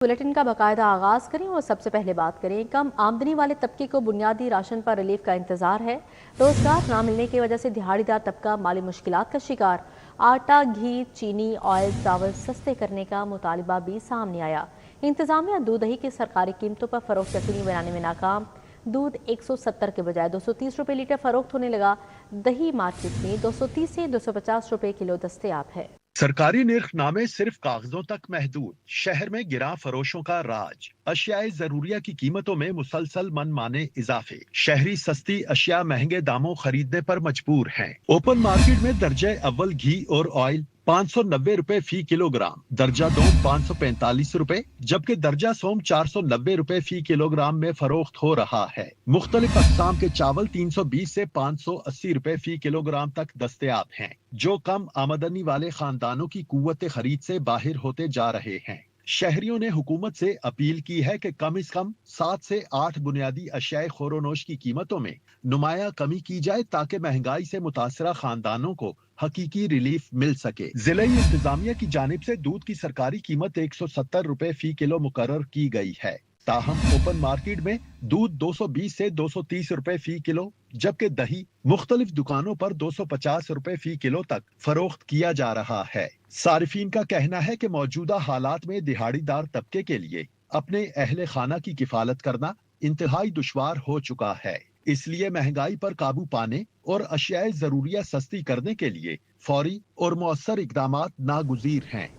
Bulletin का बाकायदा आगाज करें और सबसे पहले बात करें कम आमदनी वाले तबके को बुनियादी राशन पर रिलीफ का इंतजार है। रोजगार न मिलने की वजह से दिहाड़ीदार तबका माली मुश्किलात का शिकार। आटा, घी, चीनी, ऑयल, चावल सस्ते करने का मुतालिबा भी सामने आया। इंतजामिया दूध दही की सरकारी कीमतों पर फरोख्त यकीनी बनाने में नाकाम। दूध 170 के बजाय 230 रुपये लीटर फरोख्त होने लगा। दही मार्केट में 230 से 250 रुपये किलो दस्तयाब है। सरकारी निर्खनामे सिर्फ कागजों तक महदूद। शहर में गिरां फरोशों का राज। अशियाए जरूरिया की कीमतों में मुसलसल मनमाने इजाफे। शहरी सस्ती अशिया महंगे दामों खरीदने पर मजबूर हैं। ओपन मार्केट में दर्जे अव्वल घी और ऑयल 590 रुपए फी किलोग्राम, दर्जा दोम 545 रुपए, जबकि दर्जा सोम 490 रुपए फी किलोग्राम में फरोख्त हो रहा है। मुख्तलिफ अक़साम के चावल 320 से 580 रुपए फी किलोग्राम तक दस्तयाब हैं, जो कम आमदनी वाले खानदानों की कुव्वत खरीद से बाहर होते जा रहे हैं। शहरियों ने हुकूमत से अपील की है कि कम से कम 7 से 8 बुनियादी अशियाए खोरोनोश की कीमतों में नुमाया कमी की जाए ताकि महंगाई से मुतासरा खानदानों को हकीकी रिलीफ मिल सके। जिला इंतजामिया की जानिब से दूध की सरकारी कीमत 170 रुपए फी किलो मुकर्रर की गई है। ताहम ओपन मार्केट में दूध 220 से 230 रुपए फी किलो, जबकि दही मुख्तलिफ दुकानों पर 250 रुपए फी किलो तक फरोख्त किया जा रहा है। सारिफीन का कहना है कि मौजूदा हालात में दिहाड़ीदार तबके के लिए अपने अहले खाना की किफालत करना इंतहाई दुश्वार हो चुका है। इसलिए महंगाई पर काबू पाने और अशियाए जरूरिया सस्ती करने के लिए फौरी और मौसर इकदामात नागुजीर हैं।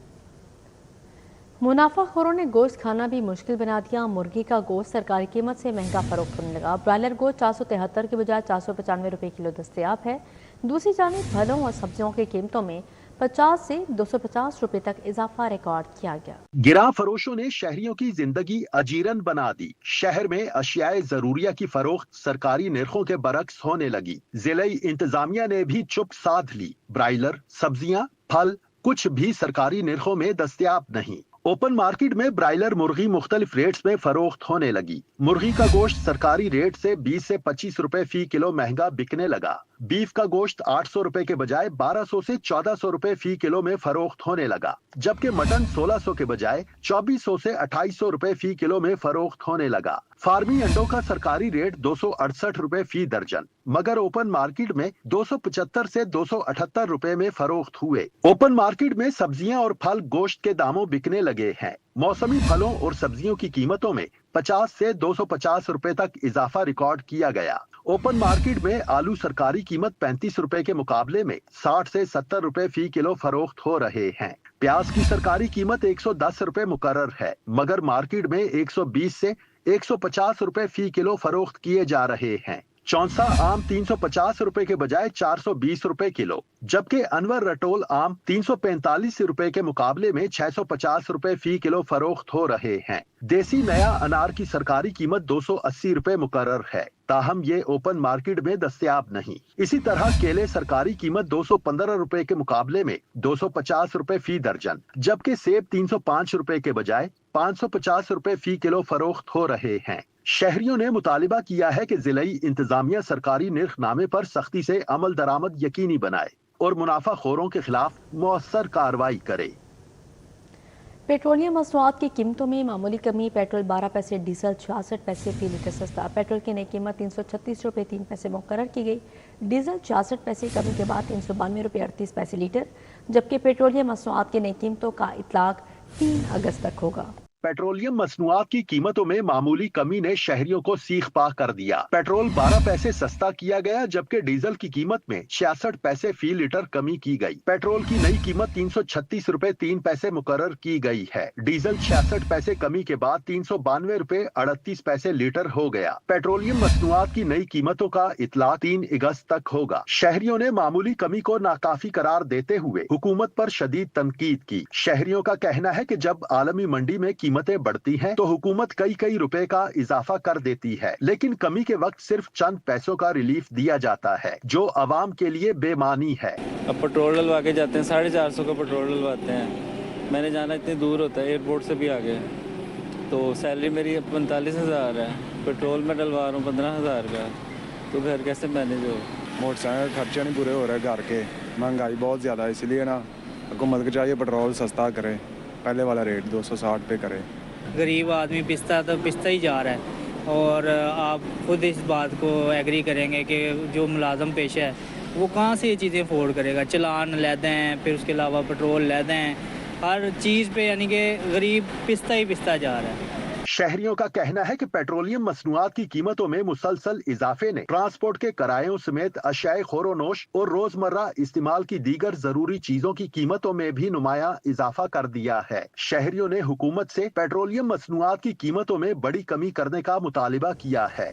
मुनाफाखोरों ने गोश्त खाना भी मुश्किल बना दिया। मुर्गी का गोश्त सरकारी कीमत से महंगा फरोख्त होने लगा। ब्रायलर गोश्त 473 के बजाय 495 रुपये किलो दस्तयाब है। दूसरी जानिब फलों और सब्जियों की कीमतों में 50 से 250 रुपए तक इजाफा रिकॉर्ड किया गया। गिरां फरोशों ने शहरियों की जिंदगी अजीरन बना दी। शहर में अशियाए जरूरिया की फरोख्त सरकारी निर्खों के बरक्स होने लगी। जिला इंतजामिया ने भी चुप साध ली। ब्रायलर, सब्जियां, फल कुछ भी सरकारी निर्खों में दस्तयाब नहीं। ओपन मार्केट में ब्रायलर मुर्गी मुख्तलिफ रेट्स में फरोख्त होने लगी। मुर्गी का गोश्त सरकारी रेट से 20 से 25 रुपए फी किलो महंगा बिकने लगा। बीफ का गोश्त 800 रुपए के बजाय 1200 से 1400 रुपए फी किलो में फरोख्त होने लगा, जबकि मटन 1600 के बजाय 2400 से 2800 रुपए फी किलो में फरोख्त होने लगा। फार्मी अंडों का सरकारी रेट 268 रुपए फी दर्जन, मगर ओपन मार्केट में 275 से 278 रुपए में फरोख्त हुए। ओपन मार्केट में सब्जियां और फल गोश्त के दामों बिकने लगे हैं। मौसमी फलों और सब्जियों की कीमतों में 50 से 250 रुपए तक इजाफा रिकॉर्ड किया गया। ओपन मार्केट में आलू सरकारी कीमत 35 रुपए के मुकाबले में 60 से 70 रुपए फी किलो फरोख्त हो रहे हैं। प्याज की सरकारी कीमत 110 रुपए मुकर्रर है, मगर मार्केट में 120 से 150 रुपए फी किलो फरोख्त किए जा रहे हैं। चौंसा आम 350 रुपए के बजाय 420 रुपए किलो, जबकि अनवर रटोल आम 345 रुपए के मुकाबले में 650 रुपए फी किलो फरोख्त हो रहे हैं। देसी नया अनार की सरकारी कीमत 280 रुपए मुकर्रर है, ताहम ये ओपन मार्केट में दस्तयाब नहीं। इसी तरह केले सरकारी कीमत 215 रुपए के मुकाबले में 250 रुपए फी दर्जन, जबकि सेब 305 रुपए के बजाय 550 रुपए फी किलो फरोख्त हो रहे हैं। शहरियों ने मुतालिबा किया है कि जिलाई इंतजामिया सरकारी निर्खनामे पर सख्ती से अमल दरामद यकीनी बनाए और मुनाफाखोरों के खिलाफ मौसर कार्रवाई करे। पेट्रोलियम मसनूआत की कीमतों में मामूली कमी। पेट्रोल 12 पैसे, डीजल 66 पैसे फी लीटर सस्ता। पेट्रोल की नई कीमत 336 रुपये 3 पैसे मुकर्रर की गई। डीजल 66 पैसे कमी के बाद 392 रुपये 38 पैसे लीटर, जबकि पेट्रोलियम मसनूआत की नई कीमतों का इतलाक 3 अगस्त तक होगा। पेट्रोलियम मसनूआत की कीमतों में मामूली कमी ने शहरियों को सीख पा कर दिया। पेट्रोल 12 पैसे सस्ता किया गया, जबकि डीजल की कीमत में 66 पैसे फी लीटर कमी की गई। पेट्रोल की नई कीमत 336 रुपए 3 पैसे मुकर्रर की गई है। डीजल 66 पैसे कमी के बाद 392 रुपए 38 पैसे लीटर हो गया। पेट्रोलियम मसनूआत की नई कीमतों का इतलाक 3 अगस्त तक होगा। शहरियों ने मामूली कमी को नाकाफी करार देते हुए हुकूमत पर शदीद तनकीद की। शहरियों का कहना है कि जब आलमी मंडी में कीमतें बढ़ती हैं तो हुकूमत कई रुपए का इजाफा कर देती है, लेकिन कमी के वक्त सिर्फ चंद पैसों का रिलीफ दिया जाता है, जो अवाम के लिए बेमानी है। अब पेट्रोल डलवा के जाते हैं, 450 का पेट्रोल डलवाते हैं। मैंने जाना इतनी दूर होता है, एयरपोर्ट से भी आगे, तो सैलरी मेरी 45,000 है, पेट्रोल में डलवा रहा हूँ 15,000 का, तो घर कैसे मैनेज हो? मोटरसाइकिल खर्चे नहीं पूरे हो रहे घर के, महंगाई बहुत ज़्यादा है, इसलिए ना हुकूमत को चाहिए पेट्रोल सस्ता करे, पहले वाला रेट 260 पे करे। गरीब आदमी पिसता तो पिसता ही जा रहा है। और आप खुद इस बात को एग्री करेंगे कि जो मुलाजम पेशा है वो कहाँ से ये चीज़ें अफोर्ड करेगा। चलान लेते हैं, फिर उसके अलावा पेट्रोल लेते हैं, हर चीज़ पे यानी कि गरीब पिसता ही पिसता जा रहा है। शहरियों का कहना है कि पेट्रोलियम मसनूआत की कीमतों में मुसलसल इजाफे ने ट्रांसपोर्ट के किरायों समेत अशियाए खोरोनोश और रोजमर्रा इस्तेमाल की दीगर जरूरी चीजों की कीमतों में भी नुमाया इजाफा कर दिया है। शहरियों ने हुकूमत से पेट्रोलियम मसनूआत की कीमतों में बड़ी कमी करने का मुतालिबा किया है।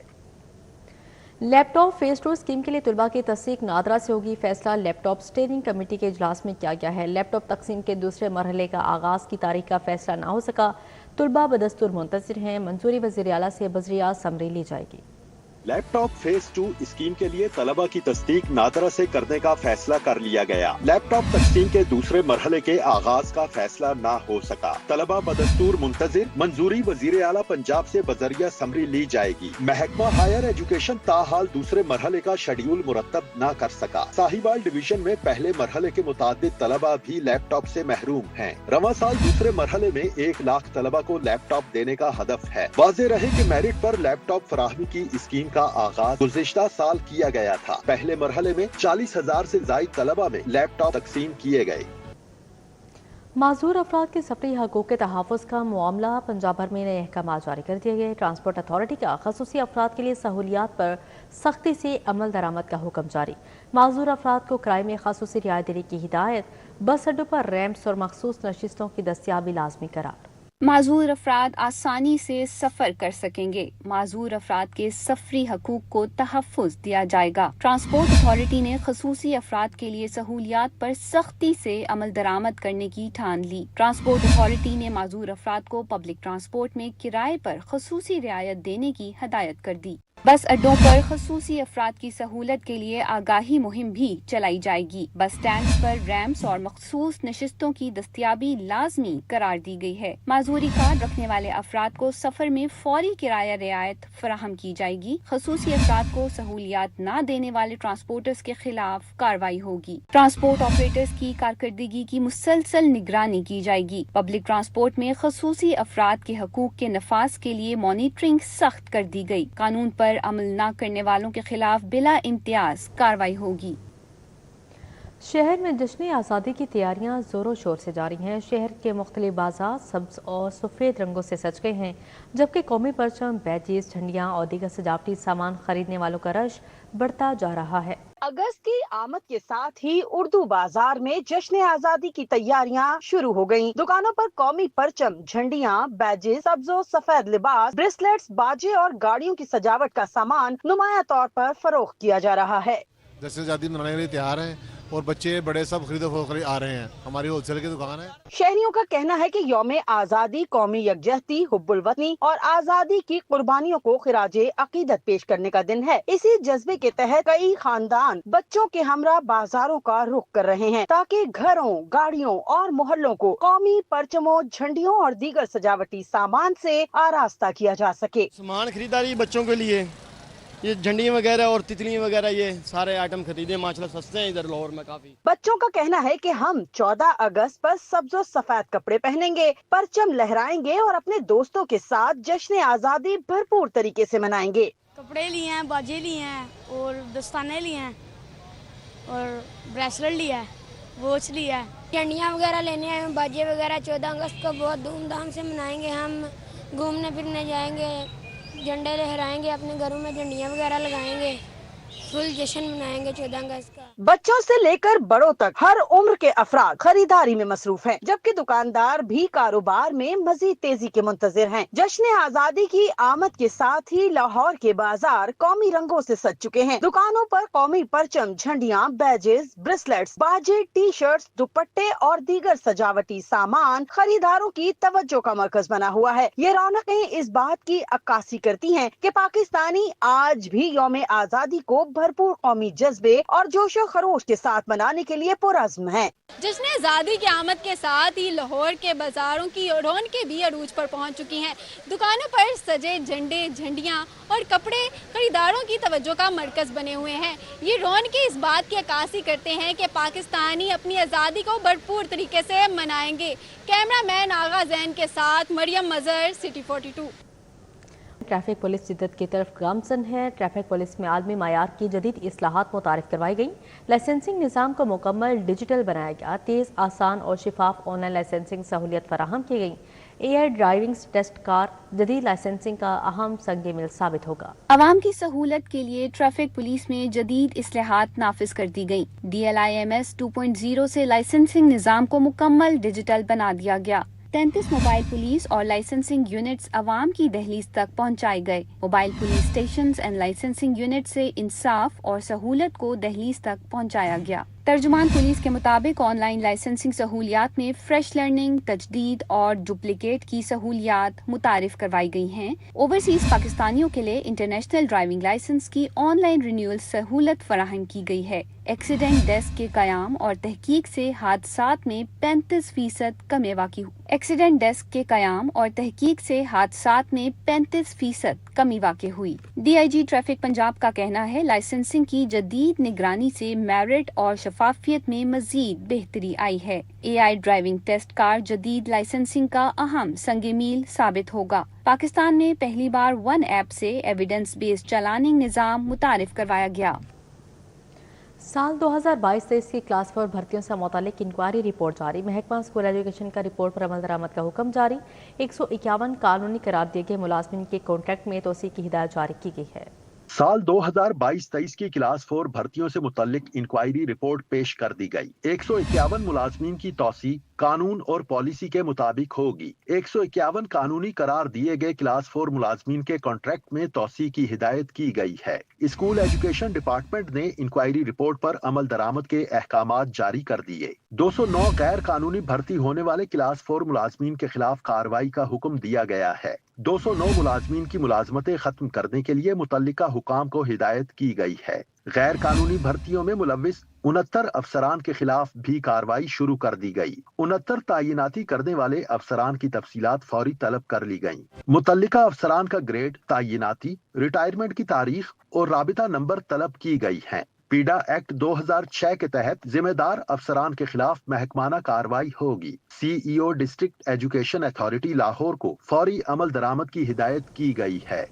लैपटॉप फेज 2 स्कीम के लिए तुलबा की तस्दीक नादरा से होगी। फैसला लैपटॉप स्टीयरिंग कमेटी के इजलास में किया गया है। लैपटॉप तकसीम के दूसरे मरहले का आगाज की तारीख का फैसला ना हो सका। तुलबा बदस्तूर मुंतज़िर हैं। मंजूरी वज़ीर आला से बजरिया समरी ली जाएगी। लैपटॉप फेज 2 स्कीम के लिए तलबा की तस्दीक नादरा से करने का फैसला कर लिया गया। लैपटॉप तकसीम के दूसरे मरहले के आगाज का फैसला ना हो सका। तलबा बदस्तूर मुंतजिर, मंजूरी वजीर आला पंजाब से बजरिया समरी ली जाएगी। महकमा हायर एजुकेशन ताहाल दूसरे मरहले का शेड्यूल मुरतब न कर सका। साहिवाल डिवीजन में पहले मरहले के मुताबिक तलबा भी लैपटॉप से महरूम हैं। रवा साल दूसरे मरहले में 1 लाख तलबा को लैपटॉप देने का हदफ है। वाज़ेह रहे कि मेरिट पर लैपटॉप फराहमी की स्कीम का आगाज गुज़िश्ता साल किया गया था। पहले मरहले में 40,000 से ज़ायद तलबा में लैपटॉप तकसीम किए गए। माजूर अफराद के सफरी हकूक़ के तहफ़्फ़ुज़ का मामला पंजाब भर में नए अहकाम जारी कर दिए गए। ट्रांसपोर्ट अथॉरिटी का खसूसी अफराद के लिए सहूलियात पर सख्ती से अमल दरामद का हुक्म जारी। माजूर अफराद को किराए में खसूसी रियायत देने की हिदायत। बस अड्डों पर रैम्प्स और मखसूस नशिस्तों की दस्तियाबी लाजमी करार। माजूर अफराद आसानी से सफर कर सकेंगे। माजूर अफराद के सफरी हकूक को तहफ़्फ़ुज़ दिया जाएगा। ट्रांसपोर्ट अथॉरिटी ने खसूसी अफराद के लिए सहूलियात पर सख्ती से अमल दरामद करने की ठान ली। ट्रांसपोर्ट अथॉरिटी ने माजूर अफराद को पब्लिक ट्रांसपोर्ट में किराए पर खसूसी रियायत देने की हदायत कर दी। बस अड्डों पर खसूसी अफराद की सहूलत के लिए आगाही मुहिम भी चलाई जाएगी। बस स्टैंड पर रैम्प्स और मखसूस नशिस्तों की दस्तियाबी लाजमी करार दी गई है। माजूरी कार्ड रखने वाले अफराद को सफर में फौरी किराया रियायत फराहम की जाएगी। खसूसी अफराद को सहूलियात न देने वाले ट्रांसपोर्टर्स के खिलाफ कार्रवाई होगी। ट्रांसपोर्ट ऑपरेटर्स की कारकर्दगी की मुसलसल निगरानी की जाएगी। पब्लिक ट्रांसपोर्ट में खसूसी अफराद के हकूक के नफाज के लिए मॉनिटरिंग सख्त कर दी गई। कानून पर अमल न करने वालों के खिलाफ बिला इम्तियाज कार्रवाई होगी। शहर में जश्न आज़ादी की तैयारियां जोरों शोर से जारी हैं। शहर के मुख्तलिफ बाजार सब्ज और सफ़ेद रंगों से सज गए हैं, जबकि कौमी परचम, बैजेस, झंडियां और दीगर सजावटी सामान खरीदने वालों का रश बढ़ता जा रहा है। अगस्त की आमद के साथ ही उर्दू बाजार में जश्न आज़ादी की तैयारियां शुरू हो गयी। दुकानों पर कौमी परचम, झंडियां, बैजेस, सब्जो सफेद लिबास, ब्रेसलेट्स, बाजे और गाड़ियों की सजावट का सामान नुमाया तौर पर फरोख्त किया जा रहा है। जश्न आज़ादी मनाने के लिए तैयार हैं और बच्चे बड़े सब खरीदो फरोख्त आ रहे हैं। हमारी होलसेल की दुकान है। शहरियों का कहना है कि यौम आज़ादी कौमी यकजहती, हुब्बुल वतनी और आज़ादी की कुर्बानियों को खिराजे अकीदत पेश करने का दिन है। इसी जज्बे के तहत कई खानदान बच्चों के हमरा बाजारों का रुख कर रहे हैं, ताकि घरों, गाड़ियों और मोहल्लों को कौमी परचमों, झंडियों और दीगर सजावटी सामान से आरास्ता किया जा सके। सामान खरीदारी बच्चों के लिए ये झंडियाँ वगैरह और तितलियाँ वगैरह, ये सारे आइटम खरीदे, माशाल्लाह सस्ते हैं इधर लाहौर में काफी। बच्चों का कहना है कि हम 14 अगस्त पर सब्ज़ो सफेद कपड़े पहनेंगे, परचम लहराएंगे और अपने दोस्तों के साथ जश्न आज़ादी भरपूर तरीके से मनाएंगे। कपड़े लिए हैं, बाजे लिए हैं और दस्ताने लिए हैं और ब्रेसलेट लिया है, वॉच लिया है, झंडियाँ वगैरह लेने हैं, बाजे वगैरह। 14 अगस्त को बहुत धूमधाम से मनाएंगे। हम घूमने फिरने जाएंगे, झंडे लहराएंगे, अपने घरों में झंडियाँ वगैरह लगाएंगे, फुल जश्न मनाएंगे 14 अगस्त का। बच्चों से लेकर बड़ों तक हर उम्र के अफराद खरीदारी में मसरूफ हैं, जबकि दुकानदार भी कारोबार में मजीद तेजी के मुंतजिर हैं। जश्न आज़ादी की आमद के साथ ही लाहौर के बाजार कौमी रंगों से सज चुके हैं। दुकानों पर कौमी परचम, झंडियाँ, बैजेस, ब्रेसलेट्स, बाजे, टी शर्ट्स, दुपट्टे और दीगर सजावटी सामान खरीदारों की तवज्जो का मरकज बना हुआ है। ये रौनकें इस बात की अक्कासी करती हैं कि पाकिस्तानी आज भी यौम आज़ादी को भरपूर कौमी जज्बे और जोशो खरोश के साथ मनाने के लिए पुरअज़्म हैं। जश्न आज़ादी की आमद के साथ ही लाहौर के बाजारों की रौनकें भी अरूज पर पहुंच चुकी हैं। दुकानों पर सजे झंडे, झंडियां और कपड़े खरीदारों की तवज्जो का मरकज बने हुए हैं। ये रौनकें इस बात की अक्कासी करते हैं कि पाकिस्तानी अपनी आज़ादी को भरपूर तरीके से मनाएंगे। कैमरामैन आगा जैन के साथ मरियम मजहर, सिटी 42। ट्रैफिक पुलिस जिद्दत की तरफ गामजन है। ट्रैफिक पुलिस में आलमी मायार की जदीद इस्लाहात मुतारिफ करवाई गई। लाइसेंसिंग निज़ाम को मुकम्मल डिजिटल बनाया गया। तेज़, आसान और शिफाफ ऑनलाइन लाइसेंसिंग सहूलियत फराहम की गई। AI ड्राइविंग टेस्ट कार जदीद लाइसेंसिंग का अहम संग मिल साबित होगा। आवाम की सहूलत के लिए ट्रैफिक पुलिस में जदीद इस्लाहात नाफिज कर दी गई। DLIMS 2.0 से लाइसेंसिंग निज़ाम को मुकम्मल डिजिटल बना दिया गया। 33 मोबाइल पुलिस और लाइसेंसिंग यूनिट्स अवाम की दहलीज तक पहुंचाए गए। Mobile police station and licensing unit से इंसाफ और सहूलत को दहलीज तक पहुंचाया गया। तर्जुमान पुलिस के मुताबिक ऑनलाइन लाइसेंसिंग सहूलियात में फ्रेश लर्निंग, तजदीद और डुप्लीकेट की सहूलियात मुतारिफ करवाई गई हैं। ओवरसीज पाकिस्तानियों के लिए इंटरनेशनल ड्राइविंग लाइसेंस की ऑनलाइन रिन्यूअल सहूलत फराहम की गई है। एक्सीडेंट डेस्क के कयाम और तहकीक से हादसात में 35% कमी वाक़ई हुई। एक्सीडेंट डेस्क के कयाम और तहकीक से हादसात में 35% कमी वाक़ई हुई। DIG ट्रैफिक पंजाब का कहना है लाइसेंसिंग की जदीद निगरानी से मेरिट और शफाफियत में मजीद बेहतरी आई है। AI ड्राइविंग टेस्ट कार जदीद लाइसेंसिंग का अहम संग मील साबित होगा। पाकिस्तान में पहली बार वन ऐप से एविडेंस बेस्ड चलानिंग निज़ाम मुतारिफ करवाया गया। साल 2022-23 की क्लास 4 भर्तियों से मुतालिक इंक्वायरी रिपोर्ट जारी। महकमा स्कूल एजुकेशन का रिपोर्ट पर अमल दरामद का हुक्म जारी। 151 कानूनी करार दिए गए मुलाजमिन के कॉन्ट्रैक्ट में तोसी की हिदायत जारी की गई है। साल 2022-23 की क्लास 4 भर्तियों से मुतल्लिक इंक्वायरी रिपोर्ट पेश कर दी गई। 151 मुलाजमीन की तौसी कानून और पॉलिसी के मुताबिक होगी। 151 कानूनी करार दिए गए क्लास 4 मुलाजमीन के कॉन्ट्रैक्ट में तौसी की हिदायत की गई है। स्कूल एजुकेशन डिपार्टमेंट ने इंक्वायरी रिपोर्ट पर अमल दरामद के अहकामात जारी कर दिए। 209 गैर कानूनी भर्ती होने वाले क्लास 4 मुलाजमीन के खिलाफ कार्रवाई का हुक्म दिया गया है। 209 मुलाजमीन की मुलाजमतें खत्म करने के लिए मुतल्लिका हुकाम को हिदायत की गई है। गैर कानूनी भर्तियों में मुलविस 69 अफसरान के खिलाफ भी कार्रवाई शुरू कर दी गई। 69 तायिनाती करने वाले अफसरान की तफसीलात फौरी तलब कर ली गयी। मुतल्लिका अफसरान का ग्रेड, तायिनाती, रिटायरमेंट की तारीख और राबिता नंबर तलब की गई है। पीडा एक्ट 2006 के तहत जिम्मेदार अफसरान के खिलाफ महकमाना कार्रवाई होगी। CEO district education authority Lahore को फौरी अमल दरामद की हिदायत की गई है।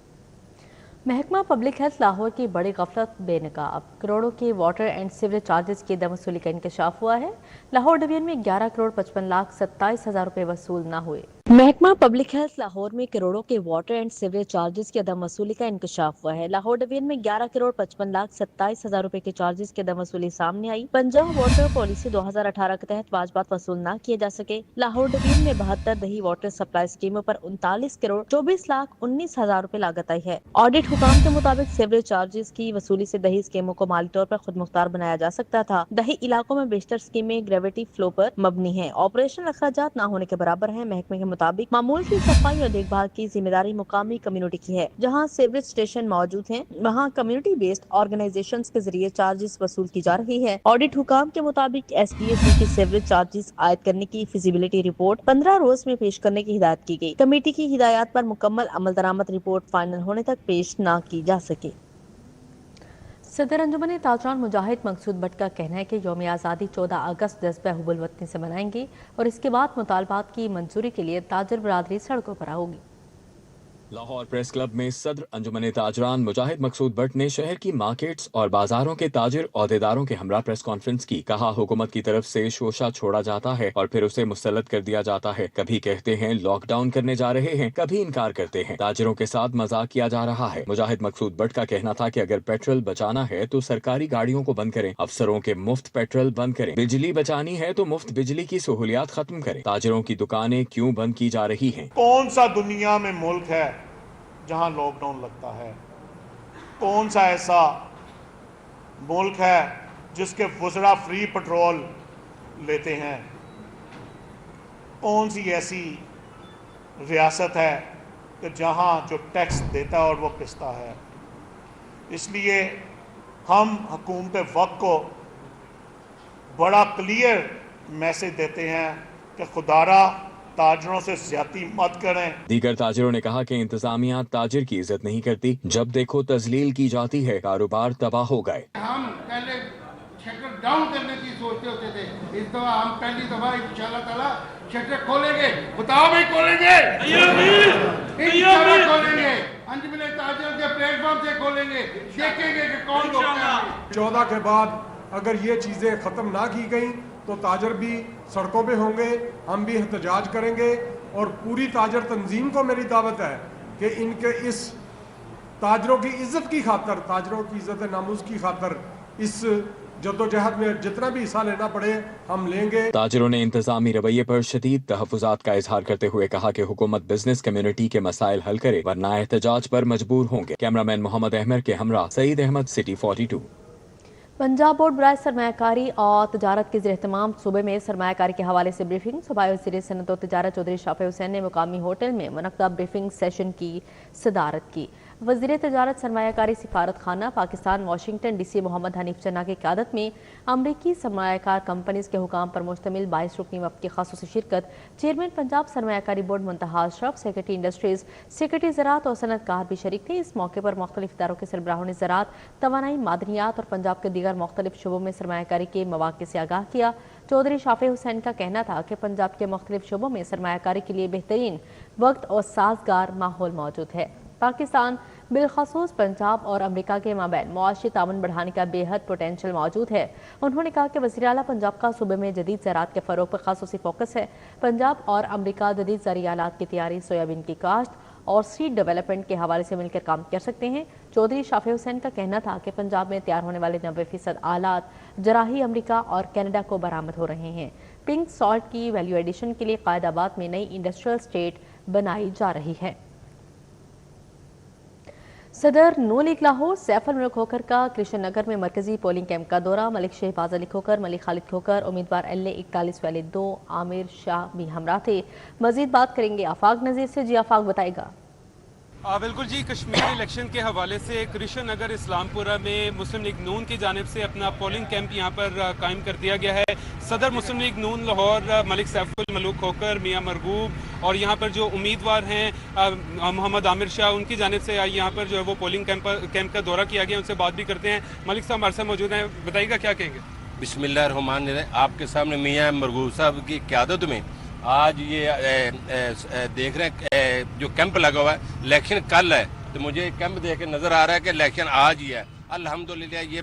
महकमा पब्लिक हेल्थ लाहौर की बड़ी गफलत बेनकाब। करोड़ों के वाटर एंड सीवरेज चार्जेस की दम वसूली का इंकशाफ हुआ है। लाहौर डिवीजन में 11 करोड़ 55 लाख 27 हजार रुपए वसूल न हुए। महकमा पब्लिक हेल्थ लाहौर में करोड़ों के वाटर एंड सीवरेज चार्जेस की अदम वसूली का इंकशाफ हुआ है। लाहौर डिवीजन में 11 करोड़ 55 लाख 27 हजार रुपए के चार्जेस की अदम वसूली सामने आई। पंजाब वाटर पॉलिसी 2018 के तहत वाजबात वसूल न किए जा सके। लाहौर डिवीजन में 72 दही वाटर सप्लाई स्कीमों पर 39 करोड़ 24 लाख 19 हजार रुपए लागत आई है। ऑडिट हुकाम के मुताबिक सीवरेज चार्जेस की वसूली से दही स्कीमों को माली तौर पर खुद मुख्तार बनाया जा सकता था। दही इलाकों में बेशतर स्कीमें ग्रेविटी फ्लो पर मबनी है। ऑपरेशनल अखराजात न होने के बराबर है। महकमे के मुताबिक मामूल की सफाई और देखभाल की जिम्मेदारी मुकामी कम्युनिटी की है। जहां सीवरेज स्टेशन मौजूद हैं, वहां कम्युनिटी बेस्ड ऑर्गेनाइजेशंस के जरिए चार्जेस वसूल की जा रही है। ऑडिट हुकाम के मुताबिक SDSC की सीवरेज चार्जेस आयद करने की फिजिबिलिटी रिपोर्ट 15 रोज में पेश करने की हिदायत की गई। कमेटी की हिदायत पर मुकम्मल अमल दरामद रिपोर्ट फाइनल होने तक पेश न की जा सके। सदर अंजुमन ताजरान मुजाहिद मकसूद भट्ट का कहना है कि यौम आज़ादी 14 अगस्त जज्बे हुब्बुल वतनी से मनाएंगे और इसके बाद मुतालबात की मंजूरी के लिए ताजर बरादरी सड़कों पर होगी। लाहौर प्रेस क्लब में सदर अंजुमन ताजरान मुजाहिद मकसूद भट्ट ने शहर की मार्केट्स और बाजारों के ताजिर ओहदेदारों के हमरा प्रेस कॉन्फ्रेंस की। कहा, हुकूमत की तरफ से शोशा छोड़ा जाता है और फिर उसे मुसल्लत कर दिया जाता है। कभी कहते हैं लॉकडाउन करने जा रहे हैं, कभी इनकार करते हैं। ताजिरों के साथ मजाक किया जा रहा है। मुजाहिद मकसूद भट्ट का कहना था कि अगर पेट्रोल बचाना है तो सरकारी गाड़ियों को बंद करें, अफसरों के मुफ्त पेट्रोल बंद करें, बिजली बचानी है तो मुफ्त बिजली की सहूलियात खत्म करें। ताजिरों की दुकानें क्यों बंद की जा रही हैं? कौन सा दुनिया में मुल्क है जहां लॉकडाउन लगता है? कौन सा ऐसा मुल्क है जिसके वज़रा फ्री पेट्रोल लेते हैं? कौन सी ऐसी रियासत है कि जहां जो टैक्स देता है और वो पिसता है? इसलिए हम हुकूमत वक्त को बड़ा क्लियर मैसेज देते हैं कि खुदारा ताजरों से ज्यादती मत करें। दीगर ताजिरों ने कहा कि इंतजामिया ताजिर की इज्जत नहीं करती, जब देखो तजलील की जाती है, कारोबार तबाह हो गए। हम पहले शटर डाउन करने की सोचते होते थे, इस दफा हम पहली दफा इंशाल्लाह ताला शटर खोलेंगे। बताओ भाई खोलेंगे, इंशाल्लाह खोलेंगे। अंजुमन ताजिरों के प्लेटफॉर्म से खोलेंगे, देखेंगे कि कौन रोकता है। 14 के बाद अगर ये चीज़ें ख़त्म ना की गई तो ताजर भी सड़कों पे होंगे, हम भी एहतजाज करेंगे। और पूरी ताजर तंजीम को मेरी दावत है कि इनके इस ताजरों की इज्जत की खातर, ताजरों की इज्जत नामूस की खातर इस जद्दोजहद में जितना भी हिस्सा लेना पड़े हम लेंगे। ताजिरों ने इंतजामी रवैये पर शदीद तहफ़्फ़ुज़ात का इजहार करते हुए कहा कि हुकूमत बिजनेस कम्युनिटी के मसाइल हल करे, वरना एहतजाज पर मजबूर होंगे। कैमरामैन मोहम्मद अहमद के हमरा सईद अहमद, सिटी 42। पंजाब बोर्ड बराए सरमायाकारी और तजारत के ज़ेर-एहतमाम सूबे में सरमायाकारी के हवाले से ब्रीफिंग। सूबाई वज़ीर सनअत और तजारत चौधरी शाफी हुसैन ने मुकामी होटल में मुनक्का ब्रीफिंग सेशन की सदारत की। वज़ीर तजारत सरमायाकारी सिफारत खाना पाकिस्तान वाशिंगटन DC मोहम्मद हनीफ चन्ना की क़यादत में अमरीकी सरमायाकार कंपनीज़ के हुकाम पर मुश्तमिल 22 रुकनी वफ़द की ख़ासूसी शिरकत। चेयरमैन पंजाब सरमायाकारी board Muntaha Ashraf, secretary industries, secretary ज़राअत और सनअतकार भी शरीक थे। इस मौके पर मुख्तलिफ इदारों के सरबराहों ने ज़राअत, तवानाई, मादनियात और पंजाब के दीगर मुख्तलिफ शुबों में सरमायाकारी के मौक़े से आगाह किया। चौधरी शाफी हुसैन का कहना था कि पंजाब के मुख्तलिफ शुबों में सरमायाकारी के लिए बेहतरीन वक्त और साजगार माहौल मौजूद है। पाकिस्तान बिलखसूस पंजाब और अमरीका के माबैन मुआशी ताउन बढ़ाने का बेहद पोटेंशल मौजूद है। उन्होंने कहा कि वज़ीर आला पंजाब का सूबे में जदीद ज़राअत के फ़रोग़ पर ख़ासूसी फोकस है। पंजाब और अमरीका जदीद ज़राई आलात की तैयारी, सोयाबीन की काश्त और सीड डेवलपमेंट के हवाले से मिलकर काम कर सकते हैं। चौधरी शाफी हुसैन का कहना था कि पंजाब में तैयार होने वाले 90% आलात जराही अमरीका और कनाडा को बरामद हो रहे हैं। पिंक सॉल्ट की वैल्यू एडिशन के लिए कायदाबाद में नई इंडस्ट्रियल स्टेट बनाई जा रही है। सदर नू लीग लाहौर सैफुल मुल्क खोखर का कृष्ण नगर में मरकजी पोलिंग कैंप का दौरा। मलिक शहबाज अली खोखर, मलिक खालिद खोखर, उम्मीदवार LA 41 वाले 2 आमिर शाह भी हमरा थे। मजीद बात करेंगे आफाक नज़ीर से। जी आफाक बताएगा। बिल्कुल जी, कश्मीर इलेक्शन के हवाले से कृष्ण नगर इस्लामपुरा में मुस्लिम लीग नून की जानिब से अपना पोलिंग कैंप यहाँ पर कायम कर दिया गया है। सदर मुस्लिम लीग नून लाहौर मलिक सैफुल मलूक खोखर, मियाँ मरगूब और यहाँ पर जो उम्मीदवार हैं मोहम्मद आमिर शाह, उनकी जानिब से यहाँ पर जो है वो पोलिंग कैंप का दौरा किया गया। उनसे बात भी करते हैं। मलिक साहब हमारे साथ मौजूद हैं, बताइएगा क्या कहेंगे। बिस्मिल्लाहिर्रहमानिर्रहीम। आपके सामने मियाँ मरगूब साहब की क़यादत में आज ये देख रहे हैं जो कैंप लगा हुआ है। इलेक्शन कल है तो मुझे कैंप देख के नज़र आ रहा है कि इलेक्शन आज ही है। अल्हम्दुलिल्लाह ये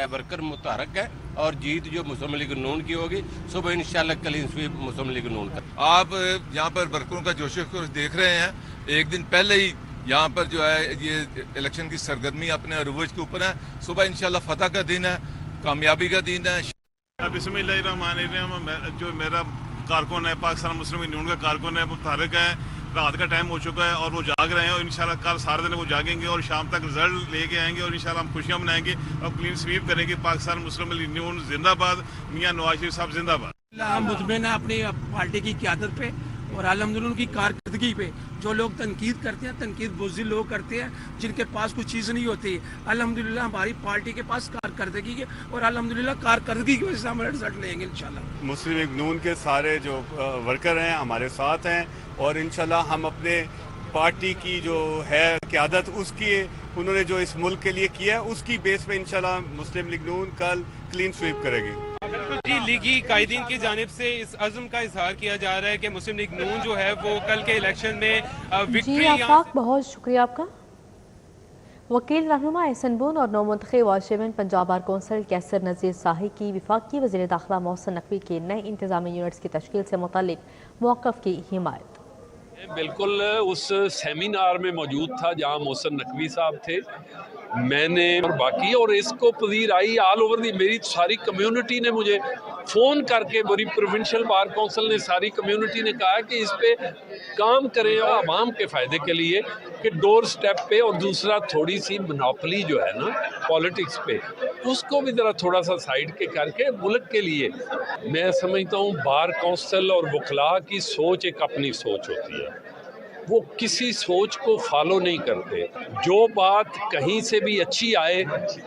वर्कर मुतहरक है और जीत जो मुस्लिम लीग नून की होगी सुबह इंशाल्लाह क्लीन स्वीप मुस्लिम लीग नून का। आप यहाँ पर वर्करों का जोश खरोश देख रहे हैं। एक दिन पहले ही यहाँ पर जो है ये इलेक्शन की सरगर्मी अपने अरूज के ऊपर है। सुबह इंशाल्लाह फतह का दिन है, कामयाबी का दिन है। बिस्मिल्लाहिर्रहमानिर्रहीम। जो मेरा कारकुन है, पाकिस्तान मुस्लिम लीग नून का कारकुन है, मुतहरक है, रात का टाइम हो चुका है और वो जाग रहे हैं और इंशाल्लाह कल सारे दिन वो जागेंगे और शाम तक रिजल्ट लेके आएंगे और इंशाल्लाह हम खुशियां मनाएंगे और क्लीन स्वीप करेंगे। पाकिस्तान मुस्लिम लीग नून जिंदाबाद, मियां नवाज शरीफ साहब जिंदाबाद। हम मुतमईन हैं अपनी पार्टी की क़यादत पे और अल्हम्दुलिल्लाह उनकी कारकर्दगी पे। जो लोग तनकीद करते हैं, तनकीद बुज़दिल लोग करते हैं जिनके पास कुछ चीज़ नहीं होती। अल्हम्दुलिल्लाह हमारी पार्टी के पास कारकर्दगी है और अल्हम्दुलिल्लाह कारकर्दगी की वजह से हम रिजल्ट लेंगे इंशाल्लाह। मुस्लिम लीग नून के सारे जो वर्कर हैं हमारे साथ हैं और इंशाल्लाह हम अपने पार्टी की जो है क़यादत उसकी उन्होंने जो इस मुल्क के लिए किया है उसकी बेस पे इंशाल्लाह मुस्लिम लीग नून कल क्लीन स्वीप करेगी। जी, लीगी कायदीन की जानिब से इस अज़्म का इजहार किया जा रहा है कि मुस्लिम लीग नून जो है वो कल के इलेक्शन में विक्ट्री। आफाक बहुत शुक्रिया आपका। वकील रहनुमा एहसन बून और नौमुंतखब वाशमैन पंजाब बार कौंसिल कैसर नज़ीर शाही की वफाकी वज़ीर दाखिला मोहसिन नकवी के नए इंतजामी यूनिट्स की तश्कील से मुतल्लिक मौक़िफ़ की हिमायत। बिल्कुल उस सेमिनार में मौजूद था जहाँ मोहसिन नकवी साहब थे, मैंने और बाकी, और इसको पजीर आई ऑल ओवर दी मेरी सारी कम्युनिटी ने मुझे फ़ोन करके, मेरी प्रोविंशियल बार काउंसिल ने, सारी कम्युनिटी ने कहा कि इस पे काम करें और आवाम के फ़ायदे के लिए कि डोर स्टेप पे। और दूसरा थोड़ी सी मोनोपोली जो है ना पॉलिटिक्स पे, उसको भी ज़रा थोड़ा सा साइड के करके मुल्क के लिए। मैं समझता हूँ बार काउंसिल और वकला की सोच एक अपनी सोच होती है वो किसी सोच को फॉलो नहीं करते। जो बात कहीं से भी अच्छी आए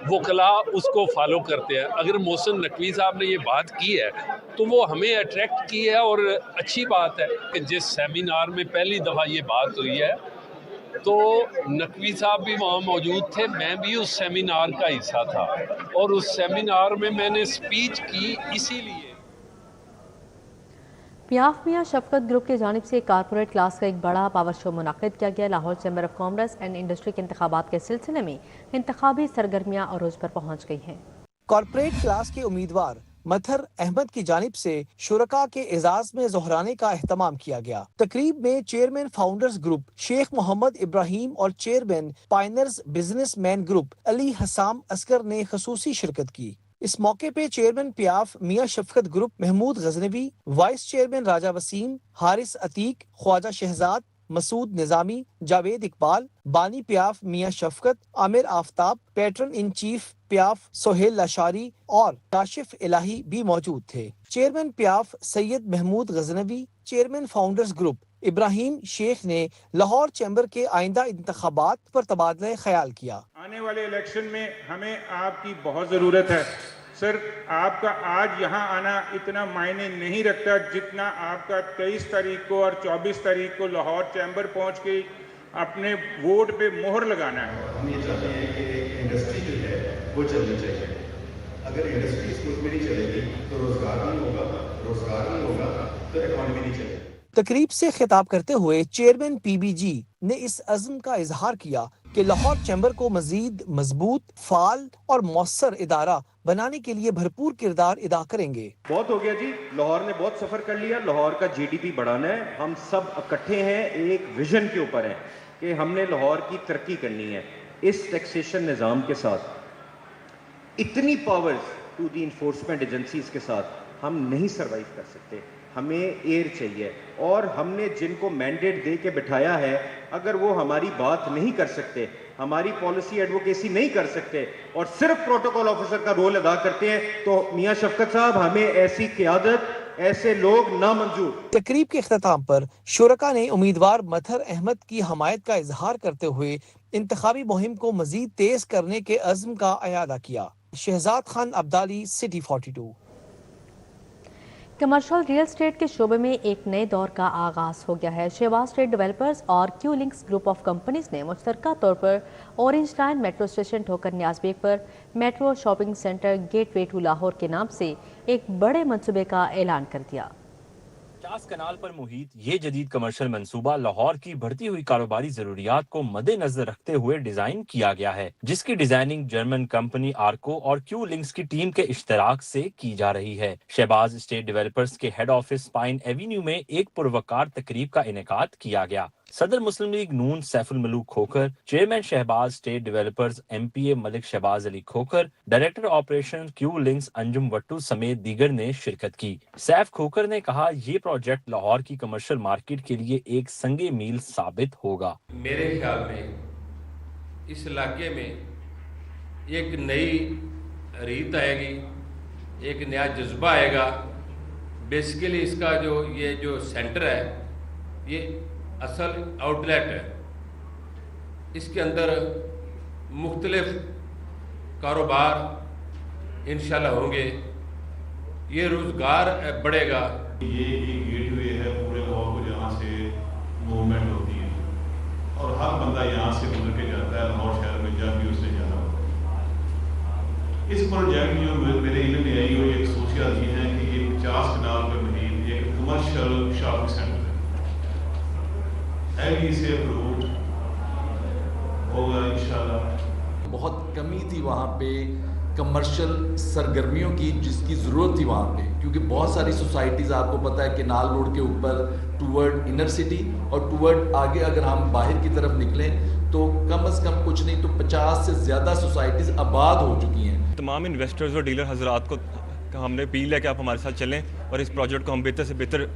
वकला उसको फॉलो करते हैं। अगर मोहसिन नकवी साहब ने ये बात की है तो वो हमें अट्रैक्ट की है और अच्छी बात है कि जिस सेमिनार में पहली दफ़ा ये बात हुई है तो नकवी साहब भी वहाँ मौजूद थे, मैं भी उस सेमिनार का हिस्सा था और उस सेमिनार में मैंने स्पीच की इसीलिए। पियाफ मियां शफकत ग्रुप की जानिब से कारपोरेट क्लास का एक बड़ा पावर शो मुनाकिद किया गया। Lahore chamber of commerce and industry के इंतखाबात के सिलसिले में इंतखाबी सरगर्मियां अरोज पर पहुँच गई हैं। कारपोरेट क्लास के उम्मीदवार मथर अहमद की जानिब से शुरका के एजाज में जोहराने का एहतमाम किया गया। तकरीब में chairman founders group Sheikh Mohammad Ibrahim और chairman pioneers businessman group Ali Hassam Asghar ने खसूसी शिरकत की। इस मौके पे chairman PIAF Mian Shafqat group Mahmood Ghaznavi, vice chairman Raja Waseem, Haris Atiq, Khawaja Shahzad, Masood Nizami, Javed Iqbal, बानी PIAF Mian Shafqat, Aamir Aftab, patron in chief PIAF Sohail Lashari और काशिफ इलाही भी मौजूद थे। Chairman PIAF Syed Mahmood Ghaznavi, chairman founders group Ibrahim Sheikh ने लाहौर चैम्बर के आइंदा इंतखाबात पर तबादला ख्याल किया। आने वाले इलेक्शन में हमें आपकी बहुत ज़रूरत है। सर, आपका आज यहाँ आना इतना मायने नहीं रखता जितना आपका 23 तारीख को और 24 तारीख को लाहौर चैम्बर पहुँच के अपने वोट पे मोहर लगाना है। हम ये चाहते हैं कि इंडस्ट्री जो है वो चलनी चाहिए। अगर इंडस्ट्री इस मुल्क में नहीं चलेगी तो रोजगार नहीं होगा तो इकॉनमी नहीं चलेगी। तकरीब से खिताब करते हुए चेयरमैन पीबीजी ने इस अज़्म का इजहार किया कि लाहौर चैम्बर को मजीद मजबूत, फाल और मौसर इदारा बनाने के लिए भरपूर किरदार अदा करेंगे। बहुत हो गया जी, लाहौर ने बहुत सफर कर लिया। लाहौर का जीडीपी बढ़ाना है। हम सब इकट्ठे हैं, एक विजन के ऊपर है कि हमने लाहौर की तरक्की करनी है। इस टैक्सेशन निज़ाम के साथ इतनी powers to the enforcement agencies के साथ हम नहीं सर्वाइव कर सकते। हमें एयर चाहिए और हमने जिनको मैंडेट दे के बिठाया है, अगर वो हमारी बात नहीं कर सकते, हमारी पॉलिसी एडवोकेसी नहीं कर सकते और सिर्फ प्रोटोकॉल ऑफिसर का रोल अदा करते हैं तो मियां शफकत साहब, हमें ऐसी क़यादत, ऐसे लोग नामंजूर। तकरीब के इख्तिताम पर शुरका ने उम्मीदवार मथर अहमद की हमायत का इजहार करते हुए इंतखाबी मुहिम को मजीद तेज करने के अज़्म का अयादा किया। Shahzad Khan Abdali, city 42। Commercial real estate के शोबे में एक नए दौर का आगाज हो गया है। शहबाज स्टेट डेवलपर्स और Q links group of companies ने मुश्तरका तौर पर orange line metro station Thokar Niazbeg पर metro shopping centre gateway to Lahore के नाम से एक बड़े मंसूबे का ऐलान कर दिया। 50 कनाल पर मुहित ये जदीद कमर्शियल मंसूबा लाहौर की बढ़ती हुई कारोबारी जरूरियात को मद्देनजर रखते हुए डिजाइन किया गया है, जिसकी डिजाइनिंग जर्मन कंपनी आर्को और क्यू लिंक्स की टीम के इश्तराक से की जा रही है। शहबाज स्टेट डेवलपर्स के हेड ऑफिस पाइन एवेन्यू में एक पुरवकार तकरीब का इनेकाद किया गया। सदर Muslim League Noon Saiful Malook Khokhar, chairman Shahbaz state developers MPA Malik Shahbaz Ali Khokhar, director operation Q links Anjum Wattoo समेत दीगर ने शिरकत की। सैफ खोखर ने कहा, ये प्रोजेक्ट लाहौर की कमर्शियल मार्केट के लिए एक संगे मील साबित होगा। मेरे ख्याल में इस इलाके में एक नई रीत आएगी, एक नया जज्बा आएगा। बेसिकली इसका जो सेंटर है ये असल आउटलेट है। इसके अंदर मुख्तलिफ कारोबार इंशाल्लाह होंगे, ये रोजगार बढ़ेगा। ये एक गेटवे है पूरे लाहौर को जहाँ से मूवमेंट होती है और हर बंदा यहाँ से गुजर के जाता है लाहौर शहर में जब भी उससे जाना होता है। इस प्रोजेक्ट जो मेरे इल्म में आई वो एक सोचिया थी है कि ये 50 कनाल पर मजीद एक कमर्शियल शॉपिंग सेंटर से अप्रूव होगा इंशाल्लाह। बहुत कमी थी वहाँ पे कमर्शियल सरगर्मियों की, जिसकी ज़रूरत थी वहाँ पे, क्योंकि बहुत सारी सोसाइटीज़ आपको पता है केनाल रोड के ऊपर टूवर्ड इनर सिटी और टूवर्ड आगे अगर हम बाहर की तरफ निकलें तो कम से कम कुछ नहीं तो 50 से ज़्यादा सोसाइटीज़ आबाद हो चुकी हैं। तमाम इन्वेस्टर्स और डीलर हजरात को हमने अपील है कि आप हमारे साथ चलें और इस प्रोजेक्ट को हम बेहतर से बेहतर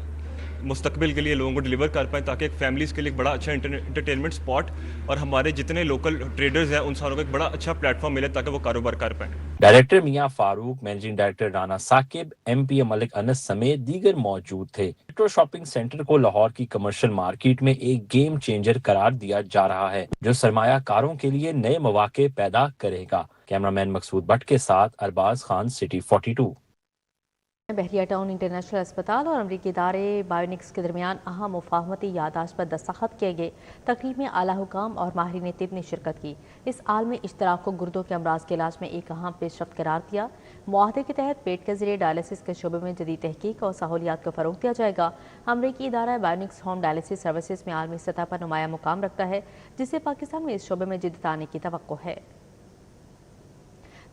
مستقبل کے لیے لوگوں کو ڈلیور کر پائیں تاکہ ایک فیملیز کے لیے ایک بڑا اچھا انٹرٹینمنٹ اسپاٹ اور ہمارے جتنے لوکل ٹریڈرز ہیں ان ساروں کو ایک بڑا اچھا پلیٹ فارم ملے تاکہ وہ کاروبار کر پائیں. Director Mian Farooq, managing director Rana Saqib, M P Malik Anas سمیت دیگر موجود تھے. میٹرو شاپنگ سینٹر کو لاہور کی کمرشل مارکیٹ میں ایک گیم چینجر قرار دیا جا رہا ہے جو سرمایہ کاروں کے لیے نئے مواقع پیدا کرے گا. کیمرہ مین مقصود بٹ کے ساتھ ارباز خان، سٹی 42. بحریہ ٹاؤن انٹرنیشنل اسپتال اور امریکی ادارے بائیونکس کے درمیان اہم مفاہمتی یادداشت پر دستخط کیے گئے. تقریب میں اعلیٰ حکام اور ماہرین طب نے شرکت کی. اس عالمی اشتراک کو گردوں کے امراض کے علاج میں ایک اہم پیش رفت قرار دیا. معاہدے کے تحت پیٹ کے ذریعے ڈائلسس کے شعبے میں جدید تحقیق اور سہولیات کو فروغ دیا جائے گا. امریکی ادارہ بائیونکس ہوم ڈائلسس سروسز میں عالمی سطح پر نمایاں مقام رکھتا ہے جس سے پاکستان میں اس شعبے میں جدت آنے کی توقع ہے.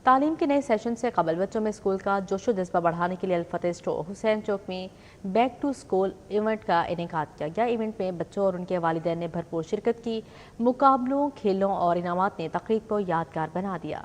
تعلیم کے نئے سیشن سے قبل بچوں میں اسکول کا جوش و جذبہ بڑھانے کے لیے الفتح اسٹور حسین چوک میں بیک ٹو اسکول ایونٹ کا انعقاد کیا گیا. ایونٹ میں بچوں اور ان کے والدین نے بھرپور شرکت کی. مقابلوں، کھیلوں اور انعامات نے تقریب کو یادگار بنا دیا.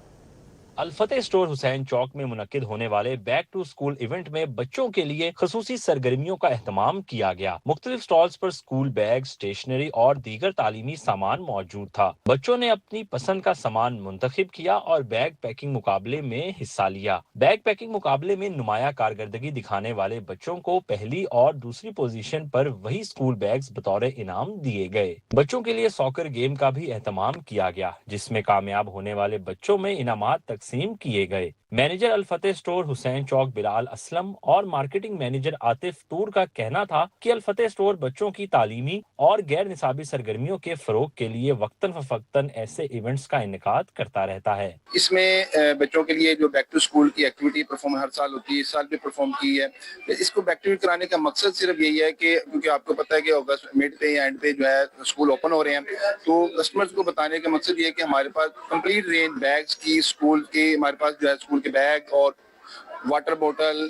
الفتح اسٹور حسین چوک میں منعقد ہونے والے بیک ٹو اسکول ایونٹ میں بچوں کے لیے خصوصی سرگرمیوں کا اہتمام کیا گیا. مختلف سٹالز پر اسکول بیگ، اسٹیشنری اور دیگر تعلیمی سامان موجود تھا. بچوں نے اپنی پسند کا سامان منتخب کیا اور بیگ پیکنگ مقابلے میں حصہ لیا. بیگ پیکنگ مقابلے میں نمایاں کارکردگی دکھانے والے بچوں کو پہلی اور دوسری پوزیشن پر وہی اسکول بیگز بطور انعام دیے گئے. بچوں کے لیے ساکر گیم کا بھی اہتمام کیا گیا جس میں کامیاب ہونے والے بچوں میں انعامات تقسیم کیے گئے. مینیجر الفتح اسٹور حسین چوک بلال اسلم اور مارکیٹنگ مینیجر عاطف طور کا کہنا تھا کہ الفتح اسٹور بچوں کی تعلیمی اور غیر نصابی سرگرمیوں کے فروغ کے لیے وقتاً فوقتاً ایسے ایونٹس کا انعقاد کرتا رہتا ہے. اس میں بچوں کے لیے جو بیک ٹو اسکول کی ایکٹیویٹی پرفارم ہر سال ہوتی ہے، اس سال بھی پرفارم کی ہے. اس کو بیک ٹو کرانے کا مقصد صرف یہی ہے کہ کیونکہ آپ کو پتہ ہے کہ اگست مڈ پہ یا اینڈ پہ جو ہے اسکول اوپن ہو رہے ہیں، تو کسٹمرز کو بتانے کا مقصد یہ ہے کہ ہمارے پاس کمپلیٹ رینج بیگز کی، اسکول کی، ہمارے پاس جو ہے اسکول کے بیگ اور واٹر بوٹل،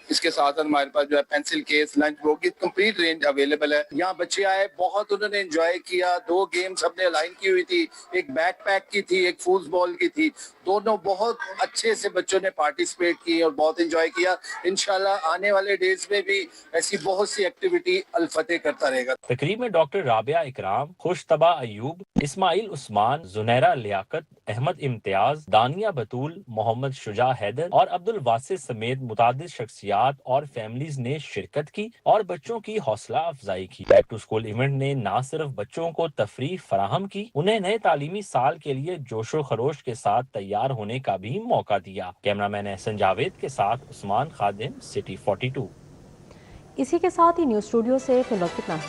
اس کے ساتھ ہمارے پاس جو ہے پینسل کیس، لنچ باکس کی کمپلیٹ رینج اویلیبل ہے. یہاں بچے آئے، بہت انہوں نے انجوائے کیا. 2 گیمز ہم نے الائن کی ہوئی تھی، ایک بیک پیک کی تھی، ایک فوز بال کی تھی. دونوں بہت اچھے سے بچوں نے پارٹیسپیٹ کی اور بہت انجوائے کیا. انشاءاللہ آنے والے ڈیز میں بھی ایسی بہت سی ایکٹیویٹی الفتح کرتا رہے گا. تقریب میں ڈاکٹر رابعہ اکرام، خوشطبع ایوب، اسماعیل عثمان، زنیرہ لیاقت، احمد امتیاز، دانیہ بطول، محمد شجاع حیدر اور عبد الواسع سمیت متعدد شخصیات اور فیملیز نے شرکت کی اور بچوں کی حوصلہ افزائی کی. بیک ٹو اسکول ایونٹ نے نہ صرف بچوں کو تفریح فراہم کی، انہیں نئے تعلیمی سال کے لیے جوش و خروش کے ساتھ تیار ہونے کا بھی موقع دیا. کیمرہ مین احسن جاوید کے ساتھ عثمان خادم، سٹی 42. اسی کے ساتھ ہی نیوز اسٹوڈیو سے فی الوقت اتنا ہی.